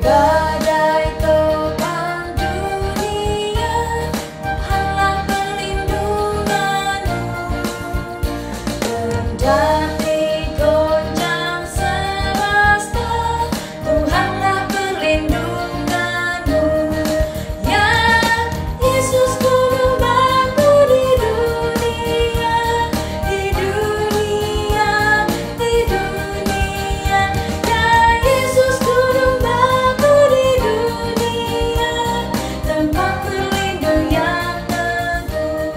badai topang dunia, Tuhanlah perlindunganmu. Kendati goncang semesta, Tuhanlah perlindunganmu. Ya Yesus penumbangku di dunia, di dunia, di dunia. Ya Yesus penumbangku di dunia, tempat berlindung yang teguh.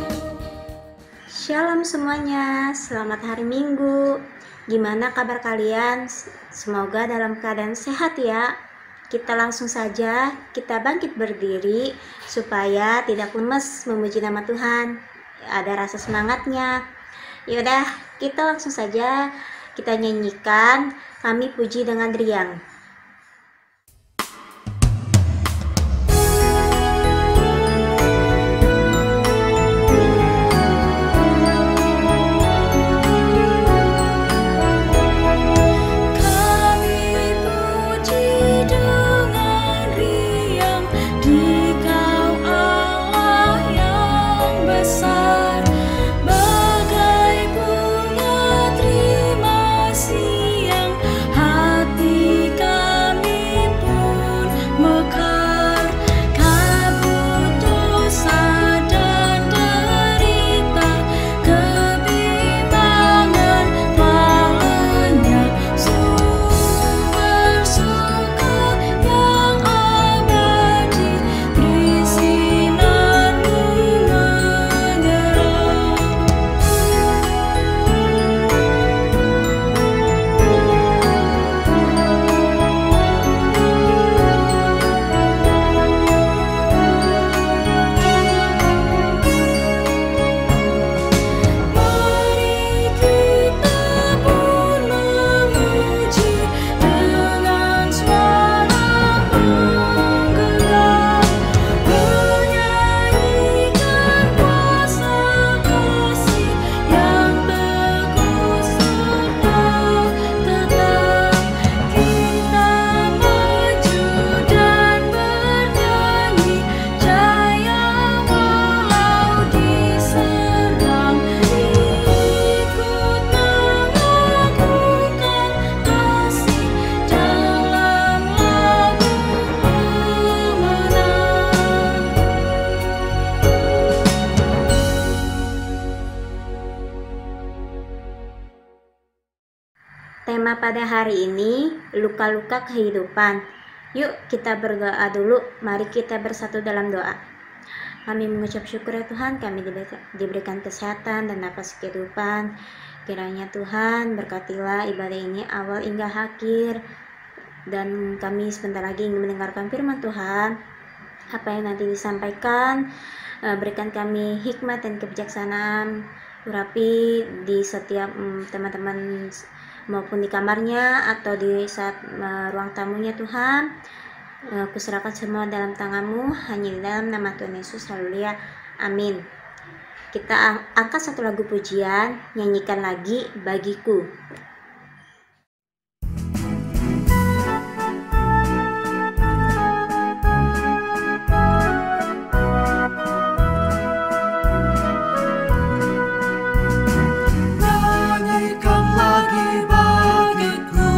Shalom semuanya, selamat hari Minggu. Gimana kabar kalian? Semoga dalam keadaan sehat ya. Kita langsung saja, kita bangkit berdiri supaya tidak lemes memuji nama Tuhan. Ada rasa semangatnya. Yaudah, kita langsung saja kita nyanyikan Kami Puji dengan Riang. Kami puji dengan riang di Kau Allah yang besar, bagai bunga terima siang, hati kami pun mekar. Kabut dosa dan derita, kebimbangan telah lenyap, sumber suka yang abadi di sinar-Mu menyerap. Mari kita pun memuji dengan suara menggelar, menyanyikan kuasa kasih yang teguh serta tetap. Kita maju dan bernyanyi, jaya walau diserang, ikut mengagungkan kasih dalam lagu pemenang. Tema pada hari ini, luka-luka kehidupan. Yuk kita berdoa dulu, mari kita bersatu dalam doa. Kami mengucap syukur ya Tuhan, kami diberikan kesehatan dan napas kehidupan. Kiranya Tuhan berkatilah ibadah ini awal hingga akhir. Dan kami sebentar lagi ingin mendengarkan firman Tuhan. Apa yang nanti disampaikan, berikan kami hikmat dan kebijaksanaan, urapi di setiap teman-teman maupun di kamarnya atau di saat ruang tamunya Tuhan. Kuserahkan semua dalam tangan-Mu, hanya di dalam nama Tuhan Yesus, haleluya, amin. Kita angkat satu lagu pujian, nyanyikan lagi Bagiku. Nyanyikan lagi bagiku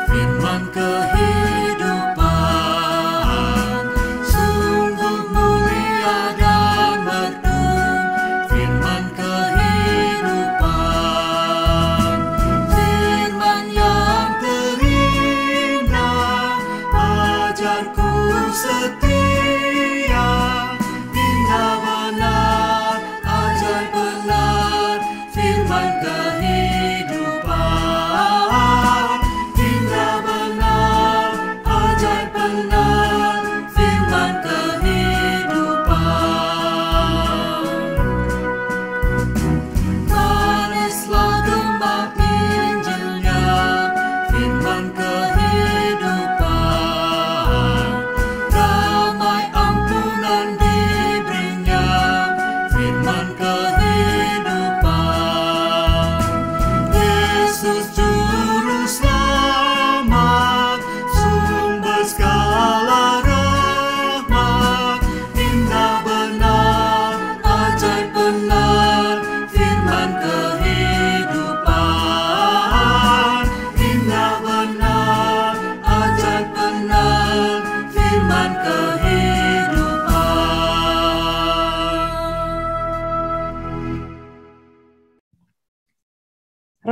firman kehidupan, sungguh mulia dan merdu firman kehidupan.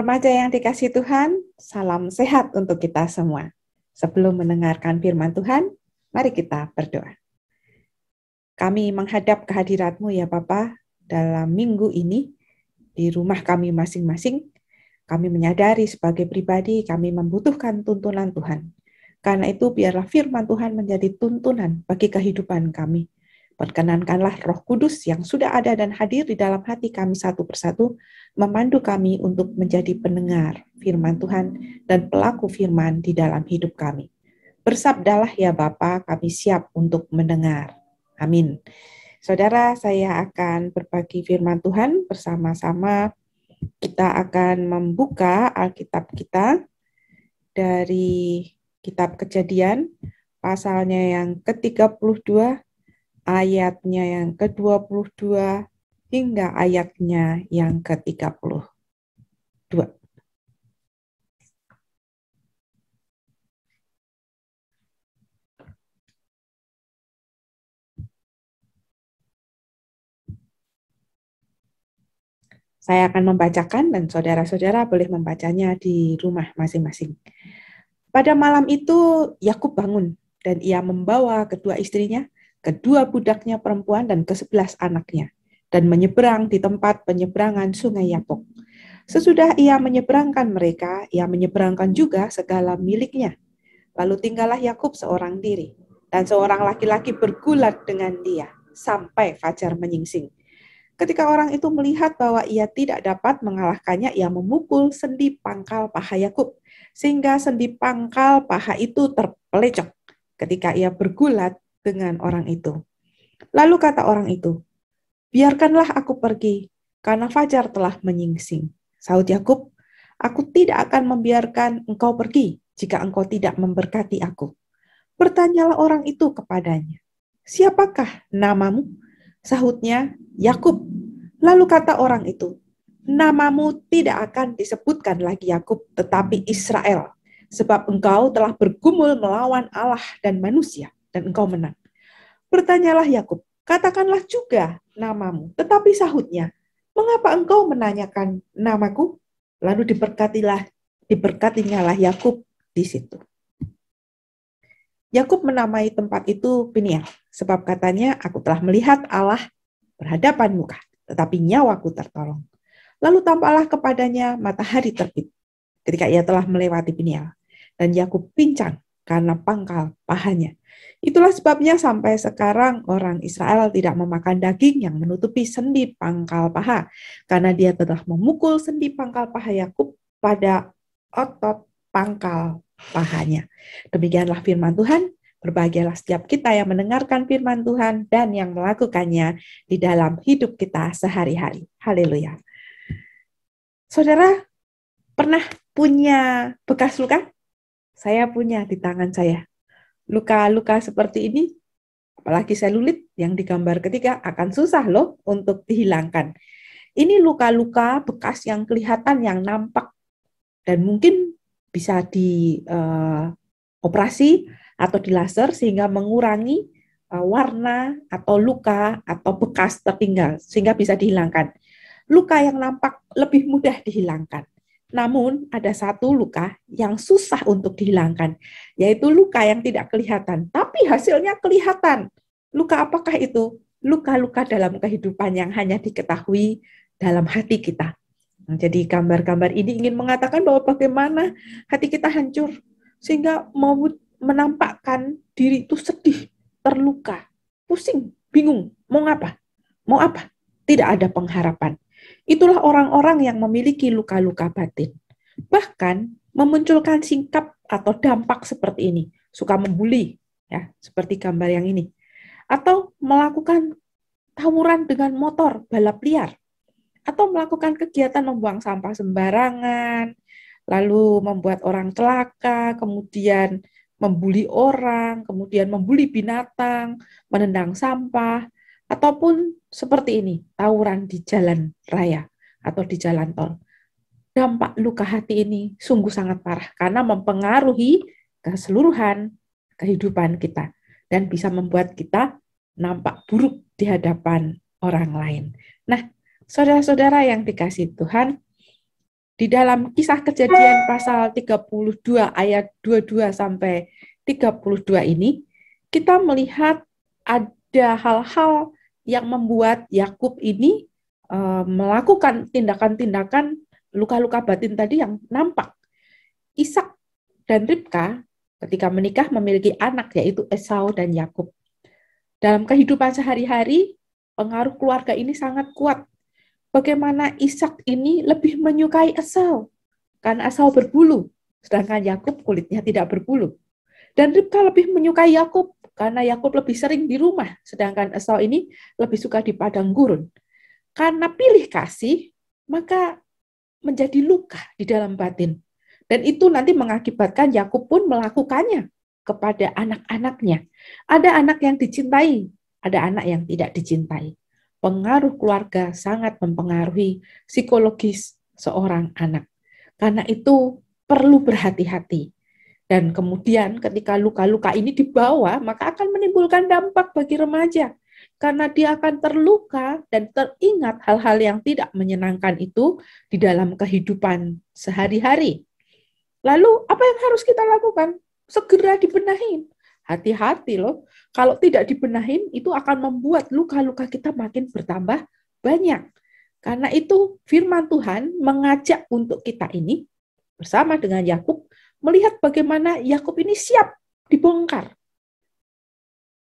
remaja yang dikasihi Tuhan, salam sehat untuk kita semua. Sebelum mendengarkan firman Tuhan, mari kita berdoa. Kami menghadap kehadirat-Mu ya Bapa dalam minggu ini di rumah kami masing-masing. Kami menyadari sebagai pribadi kami membutuhkan tuntunan Tuhan. Karena itu biarlah firman Tuhan menjadi tuntunan bagi kehidupan kami. Perkenankanlah Roh Kudus yang sudah ada dan hadir di dalam hati kami satu persatu, memandu kami untuk menjadi pendengar firman Tuhan dan pelaku firman di dalam hidup kami. Bersabdalah ya Bapa, kami siap untuk mendengar. Amin. Saudara, saya akan berbagi firman Tuhan bersama-sama. Kita akan membuka Alkitab kita dari Kitab Kejadian, pasalnya yang ke-32, ayatnya yang ke-22 hingga ayatnya yang ke-32. Saya akan membacakan dan saudara-saudara boleh membacanya di rumah masing-masing. Pada malam itu Yakub bangun dan ia membawa kedua istrinya, kedua budaknya perempuan dan ke-11 anaknya, dan menyeberang di tempat penyeberangan sungai Yabok. Sesudah ia menyeberangkan mereka, ia menyeberangkan juga segala miliknya. Lalu tinggallah Yakub seorang diri, dan seorang laki-laki bergulat dengan dia, sampai fajar menyingsing. Ketika orang itu melihat bahwa ia tidak dapat mengalahkannya, ia memukul sendi pangkal paha Yakub, sehingga sendi pangkal paha itu terpelecok ketika ia bergulat dengan orang itu. Lalu kata orang itu, biarkanlah aku pergi, karena fajar telah menyingsing. Sahut Yakub, aku tidak akan membiarkan engkau pergi, jika engkau tidak memberkati aku. Bertanyalah orang itu kepadanya, siapakah namamu? Sahutnya, Yakub. Lalu kata orang itu, namamu tidak akan disebutkan lagi Yakub, tetapi Israel, sebab engkau telah bergumul melawan Allah dan manusia, dan engkau menang. Bertanyalah Yakub, katakanlah juga namamu, tetapi sahutnya, mengapa engkau menanyakan namaku? Lalu diberkatinyalah Yakub di situ. Yakub menamai tempat itu Peniel, sebab katanya, aku telah melihat Allah berhadapan muka, tetapi nyawaku tertolong. Lalu tampaklah kepadanya matahari terbit, ketika ia telah melewati Peniel, dan Yakub pincang karena pangkal pahanya. Itulah sebabnya sampai sekarang orang Israel tidak memakan daging yang menutupi sendi pangkal paha, karena dia telah memukul sendi pangkal paha Yakub pada otot pangkal pahanya. Demikianlah firman Tuhan. Berbahagialah setiap kita yang mendengarkan firman Tuhan dan yang melakukannya di dalam hidup kita sehari-hari. Haleluya. Saudara, pernah punya bekas luka? Saya punya di tangan saya. Luka-luka seperti ini, apalagi selulit yang digambar ketiga, akan susah loh untuk dihilangkan. Ini luka-luka bekas yang kelihatan, yang nampak, dan mungkin bisa dioperasi atau di laser sehingga mengurangi warna atau luka atau bekas tertinggal sehingga bisa dihilangkan. Luka yang nampak lebih mudah dihilangkan. Namun ada satu luka yang susah untuk dihilangkan, yaitu luka yang tidak kelihatan, tapi hasilnya kelihatan. Luka apakah itu? Luka-luka dalam kehidupan yang hanya diketahui dalam hati kita. Jadi gambar-gambar ini ingin mengatakan bahwa bagaimana hati kita hancur sehingga mau menampakkan diri itu sedih, terluka, pusing, bingung, mau apa? Mau apa? Tidak ada pengharapan. Itulah orang-orang yang memiliki luka-luka batin. Bahkan memunculkan sikap atau dampak seperti ini, suka membuli, ya, seperti gambar yang ini. Atau melakukan tawuran dengan motor, balap liar. Atau melakukan kegiatan membuang sampah sembarangan, lalu membuat orang celaka, kemudian membuli orang, kemudian membuli binatang, menendang sampah, ataupun seperti ini, tawuran di jalan raya atau di jalan tol. Dampak luka hati ini sungguh sangat parah karena mempengaruhi keseluruhan kehidupan kita dan bisa membuat kita nampak buruk di hadapan orang lain. Nah, saudara-saudara yang dikasihi Tuhan, Di dalam Kisah Kejadian pasal 32 ayat 22 sampai 32 ini, kita melihat ada hal-hal yang membuat Yakub ini melakukan tindakan-tindakan luka-luka batin tadi yang nampak. Ishak dan Ribka ketika menikah memiliki anak, yaitu Esau dan Yakub. Dalam kehidupan sehari-hari, pengaruh keluarga ini sangat kuat. Bagaimana Ishak ini lebih menyukai Esau, karena Esau berbulu, sedangkan Yakub kulitnya tidak berbulu. Dan Ribka lebih menyukai Yakub, karena Yakub lebih sering di rumah, sedangkan Esau ini lebih suka di padang gurun. Karena pilih kasih, maka menjadi luka di dalam batin. Dan itu nanti mengakibatkan Yakub pun melakukannya kepada anak-anaknya. Ada anak yang dicintai, ada anak yang tidak dicintai. Pengaruh keluarga sangat mempengaruhi psikologis seorang anak. Karena itu perlu berhati-hati. Dan kemudian ketika luka-luka ini dibawa, maka akan menimbulkan dampak bagi remaja. Karena dia akan terluka dan teringat hal-hal yang tidak menyenangkan itu di dalam kehidupan sehari-hari. Lalu apa yang harus kita lakukan? Segera dibenahin. Hati-hati loh, kalau tidak dibenahin itu akan membuat luka-luka kita makin bertambah banyak. Karena itu firman Tuhan mengajak untuk kita ini bersama dengan Yakub melihat bagaimana Yakub ini siap dibongkar.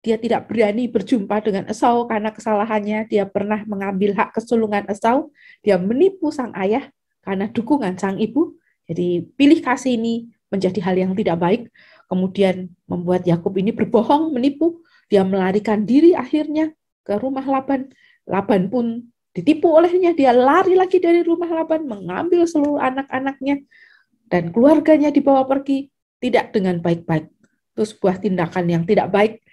Dia tidak berani berjumpa dengan Esau karena kesalahannya. Dia pernah mengambil hak kesulungan Esau. Dia menipu sang ayah karena dukungan sang ibu. Jadi pilih kasih ini menjadi hal yang tidak baik. Kemudian membuat Yakub ini berbohong, menipu. Dia melarikan diri akhirnya ke rumah Laban. Laban pun ditipu olehnya. Dia lari lagi dari rumah Laban, mengambil seluruh anak-anaknya. Dan keluarganya dibawa pergi, tidak dengan baik-baik. Itu sebuah tindakan yang tidak baik.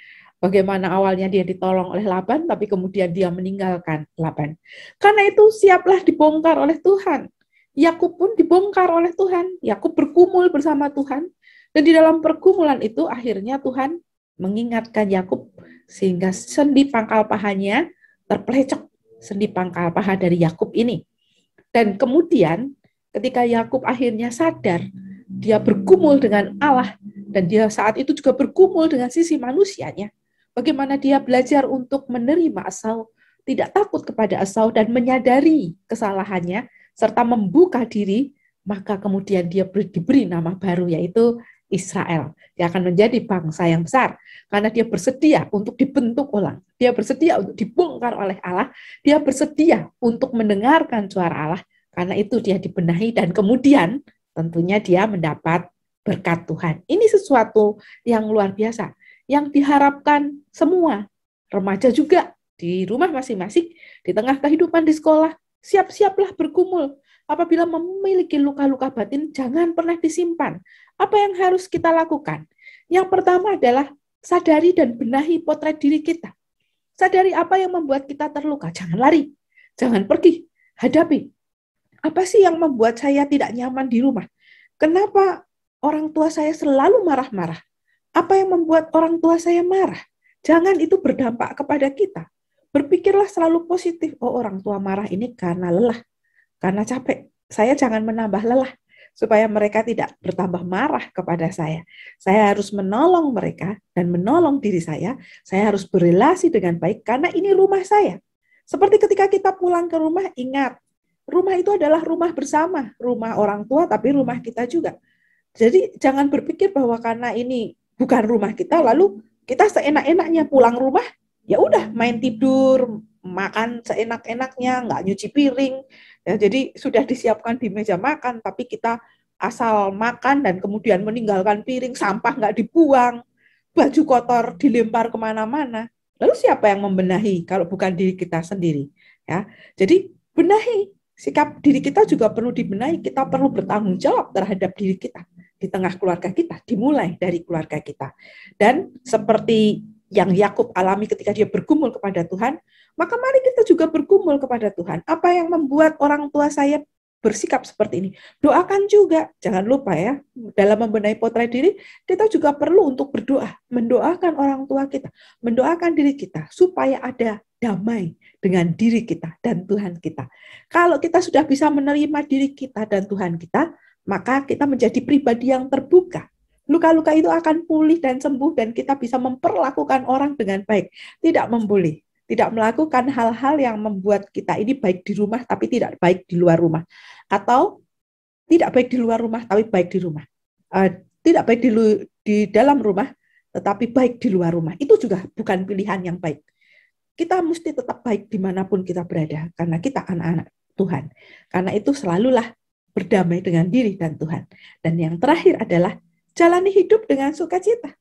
Bagaimana awalnya dia ditolong oleh Laban, tapi kemudian dia meninggalkan Laban. Karena itu siaplah dibongkar oleh Tuhan. Yakub pun dibongkar oleh Tuhan. Yakub bergumul bersama Tuhan. Dan di dalam pergumulan itu akhirnya Tuhan mengingatkan Yakub sehingga sendi pangkal pahanya terpelecok. Sendi pangkal paha dari Yakub ini. Dan kemudian ketika Yakub akhirnya sadar, dia bergumul dengan Allah. Dan dia saat itu juga bergumul dengan sisi manusianya. Bagaimana dia belajar untuk menerima Esau, tidak takut kepada Esau dan menyadari kesalahannya, serta membuka diri, maka kemudian dia diberi nama baru, yaitu Israel. Dia akan menjadi bangsa yang besar, karena dia bersedia untuk dibentuk ulang. Dia bersedia untuk dibongkar oleh Allah, dia bersedia untuk mendengarkan suara Allah, karena itu dia dibenahi, dan kemudian tentunya dia mendapat berkat Tuhan. Ini sesuatu yang luar biasa, yang diharapkan semua remaja juga di rumah masing-masing, di tengah kehidupan di sekolah, siap-siaplah bergumul. Apabila memiliki luka-luka batin, jangan pernah disimpan. Apa yang harus kita lakukan? Yang pertama adalah sadari dan benahi potret diri kita. Sadari apa yang membuat kita terluka. Jangan lari, jangan pergi, hadapi. Apa sih yang membuat saya tidak nyaman di rumah? Kenapa orang tua saya selalu marah-marah? Apa yang membuat orang tua saya marah? Jangan itu berdampak kepada kita. Berpikirlah selalu positif. Oh, orang tua marah ini karena lelah, karena capek. Saya jangan menambah lelah, supaya mereka tidak bertambah marah kepada saya. Saya harus menolong mereka dan menolong diri saya. Saya harus berelasi dengan baik, karena ini rumah saya. Seperti ketika kita pulang ke rumah, ingat, rumah itu adalah rumah bersama. Rumah orang tua, tapi rumah kita juga. Jadi jangan berpikir bahwa karena ini bukan rumah kita, lalu kita seenak-enaknya pulang rumah, ya udah main tidur, makan seenak-enaknya, nggak nyuci piring. Ya, jadi sudah disiapkan di meja makan, tapi kita asal makan dan kemudian meninggalkan piring, sampah nggak dibuang, baju kotor dilempar kemana-mana. Lalu siapa yang membenahi kalau bukan diri kita sendiri? Ya, jadi benahi. Sikap diri kita juga perlu dibenahi. Kita perlu bertanggung jawab terhadap diri kita di tengah keluarga kita, dimulai dari keluarga kita. Dan seperti yang Yakub alami ketika dia bergumul kepada Tuhan, maka mari kita juga bergumul kepada Tuhan. Apa yang membuat orang tua saya bersikap seperti ini. Doakan juga, jangan lupa ya, dalam membenahi potret diri, kita juga perlu untuk berdoa, mendoakan orang tua kita, mendoakan diri kita, supaya ada damai dengan diri kita dan Tuhan kita. Kalau kita sudah bisa menerima diri kita dan Tuhan kita, maka kita menjadi pribadi yang terbuka. Luka-luka itu akan pulih dan sembuh, dan kita bisa memperlakukan orang dengan baik, tidak membuli. Tidak melakukan hal-hal yang membuat kita ini baik di rumah tapi tidak baik di luar rumah. Atau tidak baik di luar rumah tapi baik di rumah. Tidak baik di dalam rumah tetapi baik di luar rumah. Itu juga bukan pilihan yang baik. Kita mesti tetap baik dimanapun kita berada karena kita anak-anak Tuhan. Karena itu selalulah berdamai dengan diri dan Tuhan. Dan yang terakhir adalah jalani hidup dengan sukacita.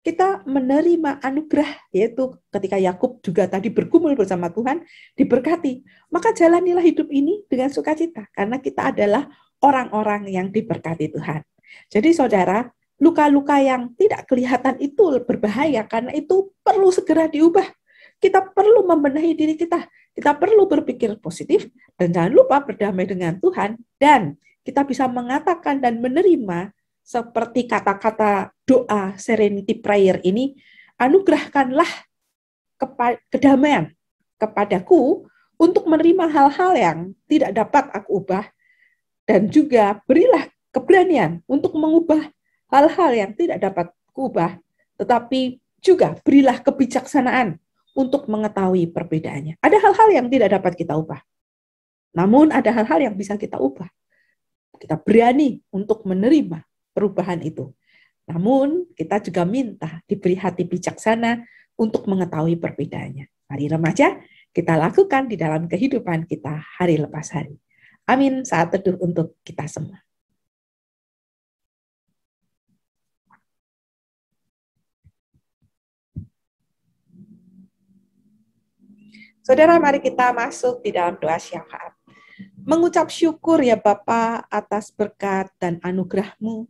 Kita menerima anugerah, yaitu ketika Yakub juga tadi bergumul bersama Tuhan, diberkati. Maka jalanilah hidup ini dengan sukacita, karena kita adalah orang-orang yang diberkati Tuhan. Jadi saudara, luka-luka yang tidak kelihatan itu berbahaya, karena itu perlu segera diubah. Kita perlu membenahi diri kita, kita perlu berpikir positif, dan jangan lupa berdamai dengan Tuhan, dan kita bisa mengatakan dan menerima seperti kata-kata doa serenity prayer ini, anugerahkanlah kedamaian kepadaku untuk menerima hal-hal yang tidak dapat aku ubah, dan juga berilah keberanian untuk mengubah hal-hal yang tidak dapat kuubah, tetapi juga berilah kebijaksanaan untuk mengetahui perbedaannya. Ada hal-hal yang tidak dapat kita ubah, namun ada hal-hal yang bisa kita ubah. Kita berani untuk menerima perubahan itu. Namun, kita juga minta diberi hati bijaksana untuk mengetahui perbedaannya. Mari remaja, kita lakukan di dalam kehidupan kita hari lepas hari. Amin. Saat teduh untuk kita semua. Saudara, mari kita masuk di dalam doa syafaat. Mengucap syukur ya Bapa atas berkat dan anugerah-Mu,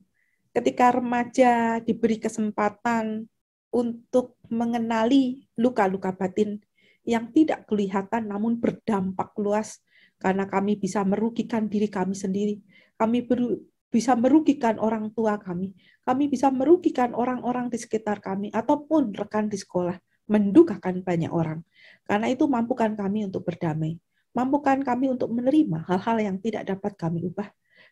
ketika remaja diberi kesempatan untuk mengenali luka-luka batin yang tidak kelihatan namun berdampak luas, karena kami bisa merugikan diri kami sendiri, kami bisa merugikan orang tua kami bisa merugikan orang-orang di sekitar kami, ataupun rekan di sekolah, mendukakan banyak orang. Karena itu mampukan kami untuk berdamai, mampukan kami untuk menerima hal-hal yang tidak dapat kami ubah,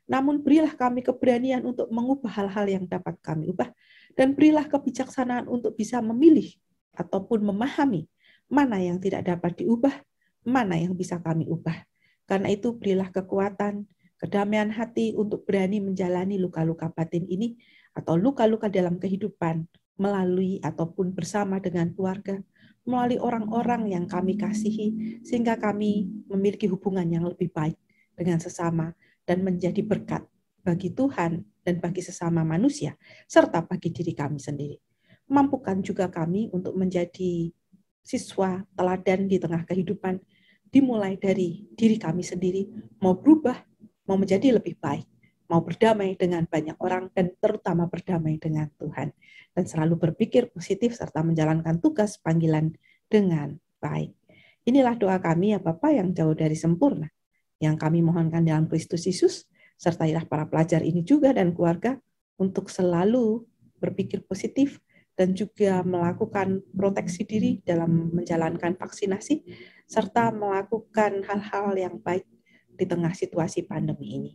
namun berilah kami keberanian untuk mengubah hal-hal yang dapat kami ubah, dan berilah kebijaksanaan untuk bisa memilih ataupun memahami mana yang tidak dapat diubah, mana yang bisa kami ubah. Karena itu berilah kekuatan, kedamaian hati untuk berani menjalani luka-luka batin ini, atau luka-luka dalam kehidupan, melalui ataupun bersama dengan keluarga, melalui orang-orang yang kami kasihi, sehingga kami memiliki hubungan yang lebih baik dengan sesama, dan menjadi berkat bagi Tuhan dan bagi sesama manusia, serta bagi diri kami sendiri. Mampukan juga kami untuk menjadi siswa teladan di tengah kehidupan, dimulai dari diri kami sendiri, mau berubah, mau menjadi lebih baik, mau berdamai dengan banyak orang, dan terutama berdamai dengan Tuhan. Dan selalu berpikir positif serta menjalankan tugas panggilan dengan baik. Inilah doa kami ya Bapa yang jauh dari sempurna, yang kami mohonkan dalam Kristus Yesus, sertailah para pelajar ini juga dan keluarga untuk selalu berpikir positif dan juga melakukan proteksi diri dalam menjalankan vaksinasi, serta melakukan hal-hal yang baik di tengah situasi pandemi ini.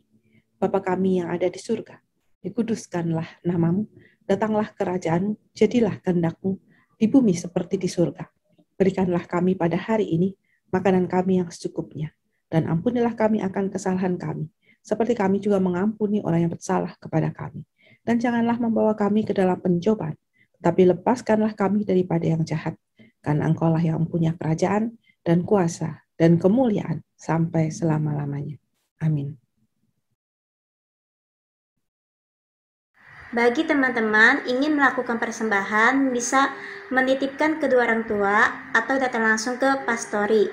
Bapa kami yang ada di surga, dikuduskanlah nama-Mu, datanglah kerajaan-Mu, jadilah kehendak-Mu di bumi seperti di surga. Berikanlah kami pada hari ini makanan kami yang secukupnya, dan ampunilah kami akan kesalahan kami, seperti kami juga mengampuni orang yang bersalah kepada kami. Dan janganlah membawa kami ke dalam pencobaan, tetapi lepaskanlah kami daripada yang jahat, karena Engkau-lah yang punya kerajaan dan kuasa dan kemuliaan sampai selama-lamanya. Amin. Bagi teman-teman ingin melakukan persembahan, bisa menitipkan kedua orang tua atau datang langsung ke pastori.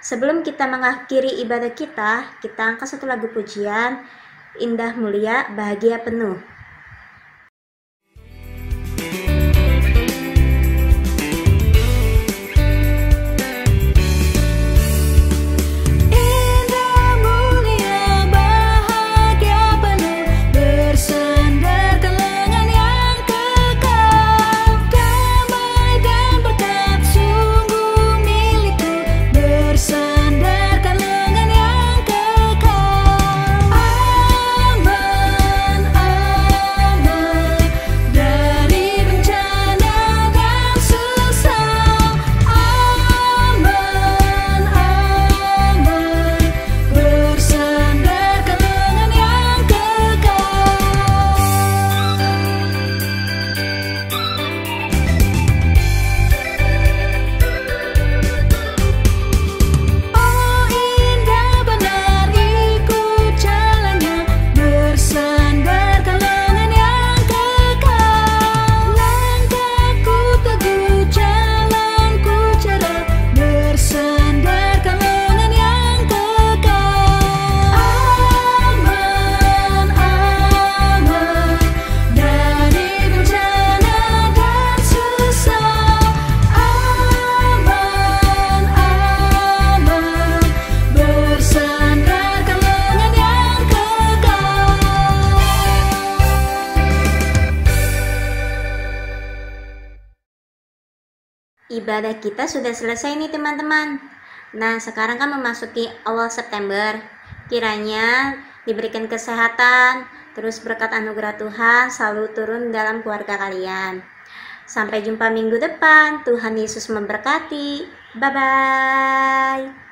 Sebelum kita mengakhiri ibadah kita angkat satu lagu pujian, Indah Mulia Bahagia Penuh. Indah mulia Ibadah kita sudah selesai nih teman-teman. Nah, sekarang kan memasuki awal September. Kiranya diberikan kesehatan, terus berkat anugerah Tuhan selalu turun dalam keluarga kalian. Sampai jumpa minggu depan. Tuhan Yesus memberkati. Bye-bye.